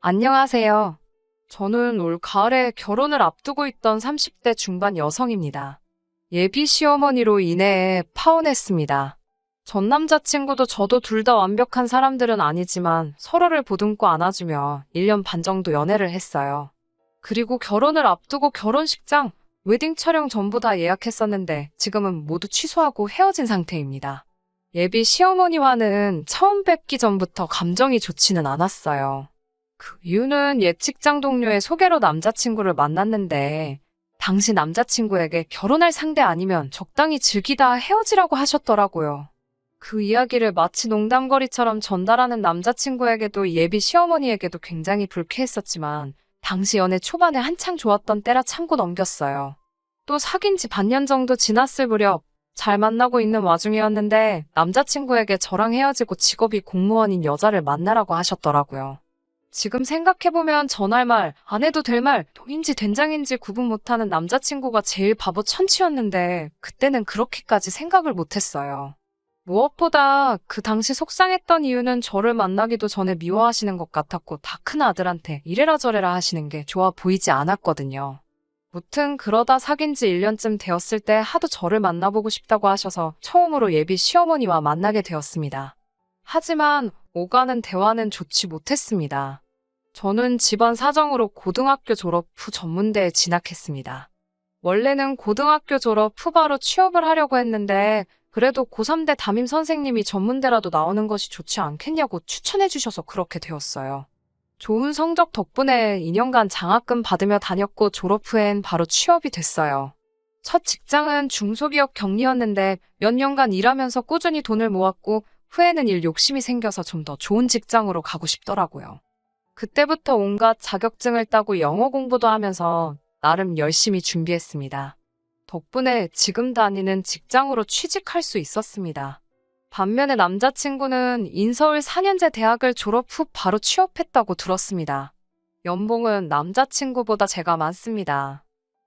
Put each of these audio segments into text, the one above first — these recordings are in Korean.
안녕하세요. 저는 올 가을에 결혼을 앞두고 있던 30대 중반 여성입니다. 예비 시어머니로 인해 파혼했습니다. 전 남자친구도 저도 둘 다 완벽한 사람들은 아니지만 서로를 보듬고 안아주며 1년 반 정도 연애를 했어요. 그리고 결혼을 앞두고 결혼식장, 웨딩 촬영 전부 다 예약했었는데 지금은 모두 취소하고 헤어진 상태입니다. 예비 시어머니와는 처음 뵙기 전부터 감정이 좋지는 않았어요. 그 이유는 옛 직장 동료의 소개로 남자친구를 만났는데 당시 남자친구에게 결혼할 상대 아니면 적당히 즐기다 헤어지라고 하셨더라고요. 그 이야기를 마치 농담거리처럼 전달하는 남자친구에게도 예비 시어머니에게도 굉장히 불쾌했었지만 당시 연애 초반에 한창 좋았던 때라 참고 넘겼어요. 또 사귄 지 반년 정도 지났을 무렵 잘 만나고 있는 와중이었는데 남자친구에게 저랑 헤어지고 직업이 공무원인 여자를 만나라고 하셨더라고요. 지금 생각해보면 전할 말, 안 해도 될 말, 돈인지 된장인지 구분 못하는 남자친구가 제일 바보 천치였는데 그때는 그렇게까지 생각을 못했어요. 무엇보다 그 당시 속상했던 이유는 저를 만나기도 전에 미워하시는 것 같았고 다 큰 아들한테 이래라 저래라 하시는 게 좋아 보이지 않았거든요. 무튼 그러다 사귄 지 1년쯤 되었을 때 하도 저를 만나보고 싶다고 하셔서 처음으로 예비 시어머니와 만나게 되었습니다. 하지만 오가는 대화는 좋지 못했습니다. 저는 집안 사정으로 고등학교 졸업 후 전문대에 진학했습니다. 원래는 고등학교 졸업 후 바로 취업을 하려고 했는데 그래도 고3 때 담임 선생님이 전문대라도 나오는 것이 좋지 않겠냐고 추천해 주셔서 그렇게 되었어요. 좋은 성적 덕분에 2년간 장학금 받으며 다녔고 졸업 후엔 바로 취업이 됐어요. 첫 직장은 중소기업 격리였는데 몇 년간 일하면서 꾸준히 돈을 모았고 후에는 일 욕심이 생겨서 좀 더 좋은 직장으로 가고 싶더라고요. 그때부터 온갖 자격증을 따고 영어 공부도 하면서 나름 열심히 준비했습니다. 덕분에 지금 다니는 직장으로 취직할 수 있었습니다. 반면에 남자친구는 인서울 4년제 대학을 졸업 후 바로 취업했다고 들었습니다. 연봉은 남자친구보다 제가 많습니다.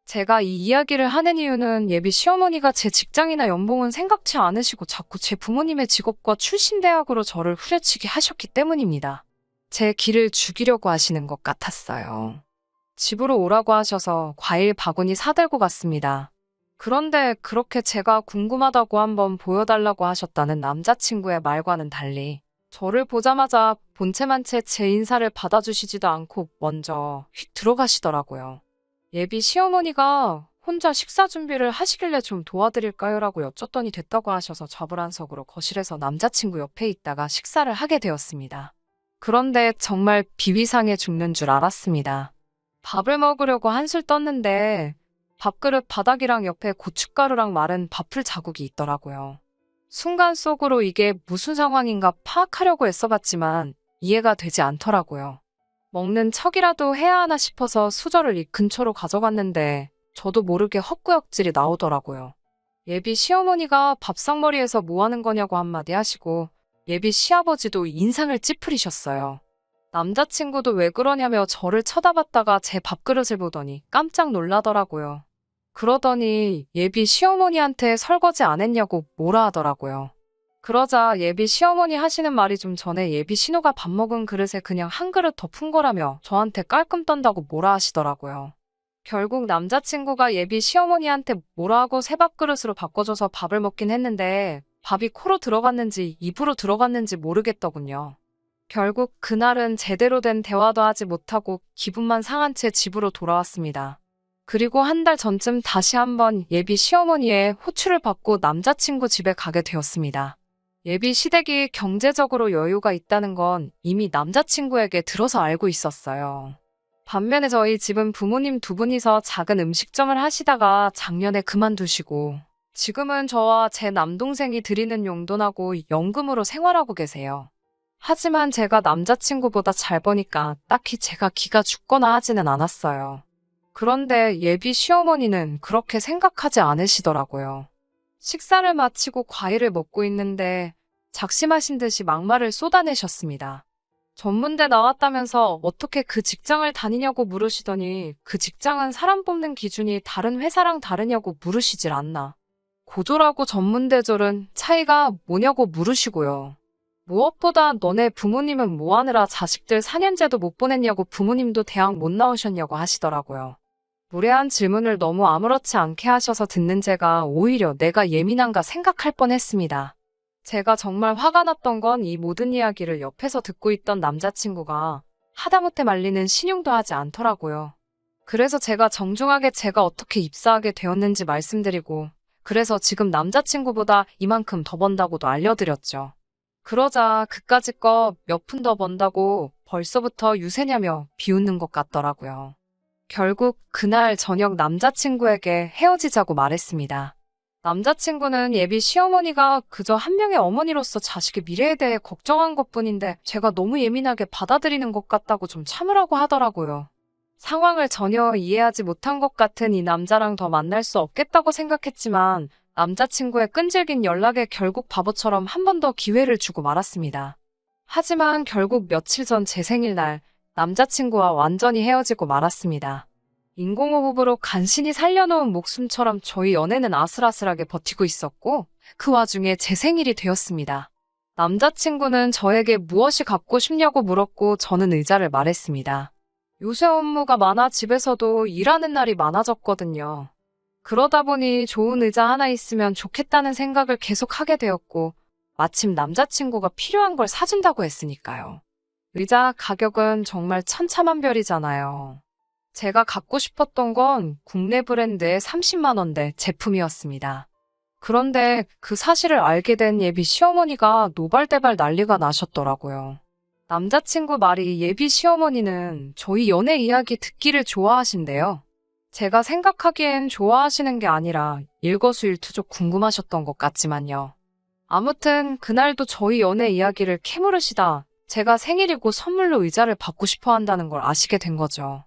제가 이 이야기를 하는 이유는 예비 시어머니가 제 직장이나 연봉은 생각지 않으시고 자꾸 제 부모님의 직업과 출신 대학으로 저를 후려치기 하셨기 때문입니다. 제 길을 죽이려고 하시는 것 같았어요. 집으로 오라고 하셔서 과일 바구니 사들고 갔습니다. 그런데 그렇게 제가 궁금하다고 한번 보여달라고 하셨다는 남자친구의 말과는 달리 저를 보자마자 본체만채 제 인사를 받아주시지도 않고 먼저 휙 들어가시더라고요. 예비 시어머니가 혼자 식사 준비를 하시길래 좀 도와드릴까요? 라고 여쭸더니 됐다고 하셔서 좌불안석으로 거실에서 남자친구 옆에 있다가 식사를 하게 되었습니다. 그런데 정말 비위상해 죽는 줄 알았습니다. 밥을 먹으려고 한술 떴는데 밥그릇 바닥이랑 옆에 고춧가루랑 마른 밥풀 자국이 있더라고요. 순간 속으로 이게 무슨 상황인가 파악하려고 애써봤지만 이해가 되지 않더라고요. 먹는 척이라도 해야 하나 싶어서 수저를 이 근처로 가져갔는데 저도 모르게 헛구역질이 나오더라고요. 예비 시어머니가 밥상머리에서 뭐 하는 거냐고 한마디 하시고 예비 시아버지도 인상을 찌푸리셨어요. 남자친구도 왜 그러냐며 저를 쳐다봤다가 제 밥그릇을 보더니 깜짝 놀라더라고요. 그러더니 예비 시어머니한테 설거지 안 했냐고 뭐라 하더라고요. 그러자 예비 시어머니 하시는 말이 좀 전에 예비 신우가 밥 먹은 그릇에 그냥 한 그릇 더 푼 거라며 저한테 깔끔 떤다고 뭐라 하시더라고요. 결국 남자친구가 예비 시어머니한테 뭐라 하고 새 밥그릇으로 바꿔줘서 밥을 먹긴 했는데 밥이 코로 들어갔는지 입으로 들어갔는지 모르겠더군요. 결국 그날은 제대로 된 대화도 하지 못하고 기분만 상한 채 집으로 돌아왔습니다. 그리고 한 달 전쯤 다시 한번 예비 시어머니의 호출을 받고 남자친구 집에 가게 되었습니다. 예비 시댁이 경제적으로 여유가 있다는 건 이미 남자친구에게 들어서 알고 있었어요. 반면에 저희 집은 부모님 두 분이서 작은 음식점을 하시다가 작년에 그만두시고 지금은 저와 제 남동생이 드리는 용돈하고 연금으로 생활하고 계세요. 하지만 제가 남자친구보다 잘 버니까 딱히 제가 기가 죽거나 하지는 않았어요. 그런데 예비 시어머니는 그렇게 생각하지 않으시더라고요. 식사를 마치고 과일을 먹고 있는데 작심하신 듯이 막말을 쏟아내셨습니다. 전문대 나왔다면서 어떻게 그 직장을 다니냐고 물으시더니 그 직장은 사람 뽑는 기준이 다른 회사랑 다르냐고 물으시질 않나. 고졸하고 전문대졸은 차이가 뭐냐고 물으시고요. 무엇보다 너네 부모님은 뭐 하느라 자식들 4년제도 못 보냈냐고 부모님도 대학 못 나오셨냐고 하시더라고요. 무례한 질문을 너무 아무렇지 않게 하셔서 듣는 제가 오히려 내가 예민한가 생각할 뻔했습니다. 제가 정말 화가 났던 건 이 모든 이야기를 옆에서 듣고 있던 남자친구가 하다못해 말리는 신용도 하지 않더라고요. 그래서 제가 정중하게 제가 어떻게 입사하게 되었는지 말씀드리고, 그래서 지금 남자친구보다 이만큼 더 번다고도 알려드렸죠. 그러자 그까짓 거 몇 푼 더 번다고 벌써부터 유세냐며 비웃는 것 같더라고요. 결국 그날 저녁 남자친구에게 헤어지자고 말했습니다. 남자친구는 예비 시어머니가 그저 한 명의 어머니로서 자식의 미래에 대해 걱정한 것뿐인데 제가 너무 예민하게 받아들이는 것 같다고 좀 참으라고 하더라고요. 상황을 전혀 이해하지 못한 것 같은 이 남자랑 더 만날 수 없겠다고 생각했지만 남자친구의 끈질긴 연락에 결국 바보처럼 한 번 더 기회를 주고 말았습니다. 하지만 결국 며칠 전 제 생일날 남자친구와 완전히 헤어지고 말았습니다. 인공호흡으로 간신히 살려놓은 목숨처럼 저희 연애는 아슬아슬하게 버티고 있었고 그 와중에 제 생일이 되었습니다. 남자친구는 저에게 무엇이 갖고 싶냐고 물었고 저는 의자를 말했습니다. 요새 업무가 많아 집에서도 일하는 날이 많아졌거든요. 그러다 보니 좋은 의자 하나 있으면 좋겠다는 생각을 계속 하게 되었고 마침 남자친구가 필요한 걸 사준다고 했으니까요. 의자 가격은 정말 천차만별이잖아요. 제가 갖고 싶었던 건 국내 브랜드의 30만 원대 제품이었습니다. 그런데 그 사실을 알게 된 예비 시어머니가 노발대발 난리가 나셨더라고요. 남자친구 말이 예비 시어머니는 저희 연애 이야기 듣기를 좋아하신대요. 제가 생각하기엔 좋아하시는 게 아니라 일거수일투족 궁금하셨던 것 같지만요. 아무튼 그날도 저희 연애 이야기를 캐물으시다 제가 생일이고 선물로 의자를 받고 싶어 한다는 걸 아시게 된 거죠.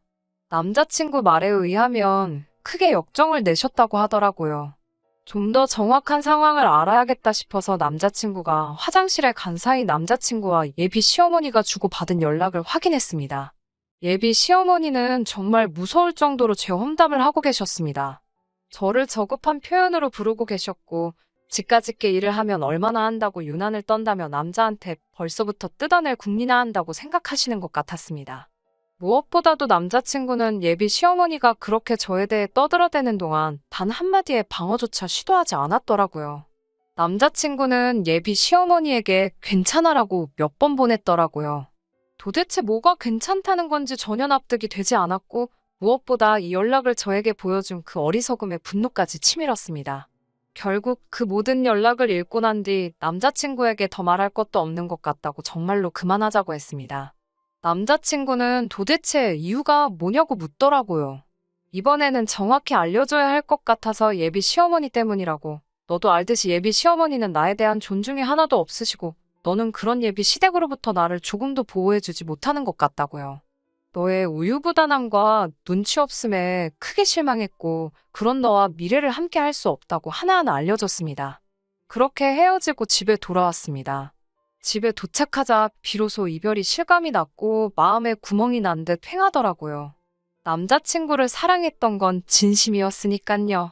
남자친구 말에 의하면 크게 역정을 내셨다고 하더라고요. 좀 더 정확한 상황을 알아야겠다 싶어서 남자친구가 화장실에 간 사이 남자친구와 예비 시어머니가 주고받은 연락을 확인했습니다. 예비 시어머니는 정말 무서울 정도로 제 험담을 하고 계셨습니다. 저를 저급한 표현으로 부르고 계셨고 집가짓게 일을 하면 얼마나 한다고 유난을 떤다며 남자한테 벌써부터 뜯어낼 궁리나 한다고 생각하시는 것 같았습니다. 무엇보다도 남자친구는 예비 시어머니가 그렇게 저에 대해 떠들어대는 동안 단 한마디의 방어조차 시도하지 않았더라고요. 남자친구는 예비 시어머니에게 괜찮아라고 몇 번 보냈더라고요. 도대체 뭐가 괜찮다는 건지 전혀 납득이 되지 않았고 무엇보다 이 연락을 저에게 보여준 그 어리석음에 분노까지 치밀었습니다. 결국 그 모든 연락을 읽고 난 뒤 남자친구에게 더 말할 것도 없는 것 같다고 정말로 그만하자고 했습니다. 남자친구는 도대체 이유가 뭐냐고 묻더라고요. 이번에는 정확히 알려줘야 할 것 같아서 예비 시어머니 때문이라고. 너도 알듯이 예비 시어머니는 나에 대한 존중이 하나도 없으시고 너는 그런 예비 시댁으로부터 나를 조금도 보호해주지 못하는 것 같다고요. 너의 우유부단함과 눈치 없음에 크게 실망했고 그런 너와 미래를 함께 할 수 없다고 하나하나 알려줬습니다. 그렇게 헤어지고 집에 돌아왔습니다. 집에 도착하자 비로소 이별이 실감이 났고 마음에 구멍이 난 듯 횡하더라고요. 남자친구를 사랑했던 건 진심이었으니깐요.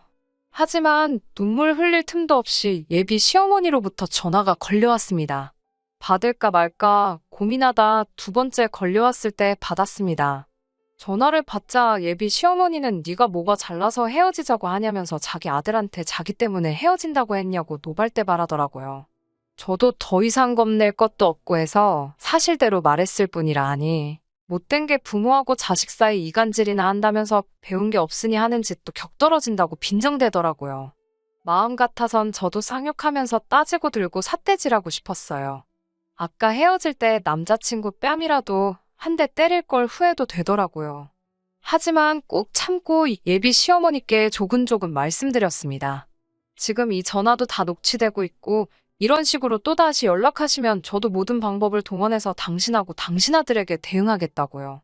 하지만 눈물 흘릴 틈도 없이 예비 시어머니로부터 전화가 걸려왔습니다. 받을까 말까 고민하다 두 번째 걸려왔을 때 받았습니다. 전화를 받자 예비 시어머니는 네가 뭐가 잘나서 헤어지자고 하냐면서 자기 아들한테 자기 때문에 헤어진다고 했냐고 노발대발하더라고요. 저도 더 이상 겁낼 것도 없고 해서 사실대로 말했을 뿐이라 하니 못된 게 부모하고 자식 사이 이간질이나 한다면서 배운 게 없으니 하는 짓도 격떨어진다고 빈정대더라고요. 마음 같아선 저도 쌍욕하면서 따지고 들고 삿대질하고 싶었어요. 아까 헤어질 때 남자친구 뺨이라도 한 대 때릴 걸 후회도 되더라고요. 하지만 꼭 참고 예비 시어머니께 조근조근 말씀드렸습니다. 지금 이 전화도 다 녹취되고 있고 이런 식으로 또다시 연락하시면 저도 모든 방법을 동원해서 당신하고 당신 아들에게 대응하겠다고요.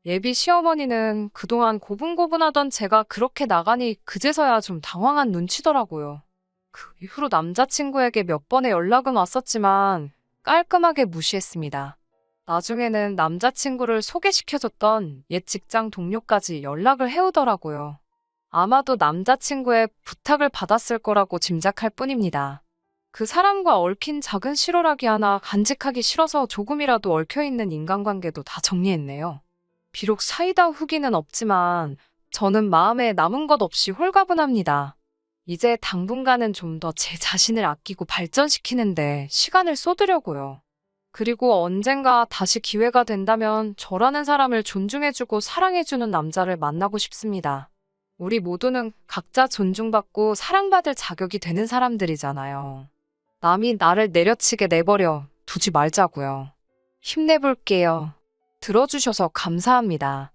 예비 시어머니는 그동안 고분고분하던 제가 그렇게 나가니 그제서야 좀 당황한 눈치더라고요. 그 이후로 남자친구에게 몇 번의 연락은 왔었지만 깔끔하게 무시했습니다. 나중에는 남자친구를 소개시켜줬던 옛 직장 동료까지 연락을 해오더라고요. 아마도 남자친구의 부탁을 받았을 거라고 짐작할 뿐입니다. 그 사람과 얽힌 작은 실오라기 하나 간직하기 싫어서 조금이라도 얽혀있는 인간관계도 다 정리했네요. 비록 사이다 후기는 없지만 저는 마음에 남은 것 없이 홀가분합니다. 이제 당분간은 좀 더 제 자신을 아끼고 발전시키는데 시간을 쏟으려고요. 그리고 언젠가 다시 기회가 된다면 저라는 사람을 존중해주고 사랑해주는 남자를 만나고 싶습니다. 우리 모두는 각자 존중받고 사랑받을 자격이 되는 사람들이잖아요. 남이 나를 내려치게 내버려 두지 말자고요. 힘내볼게요. 들어주셔서 감사합니다.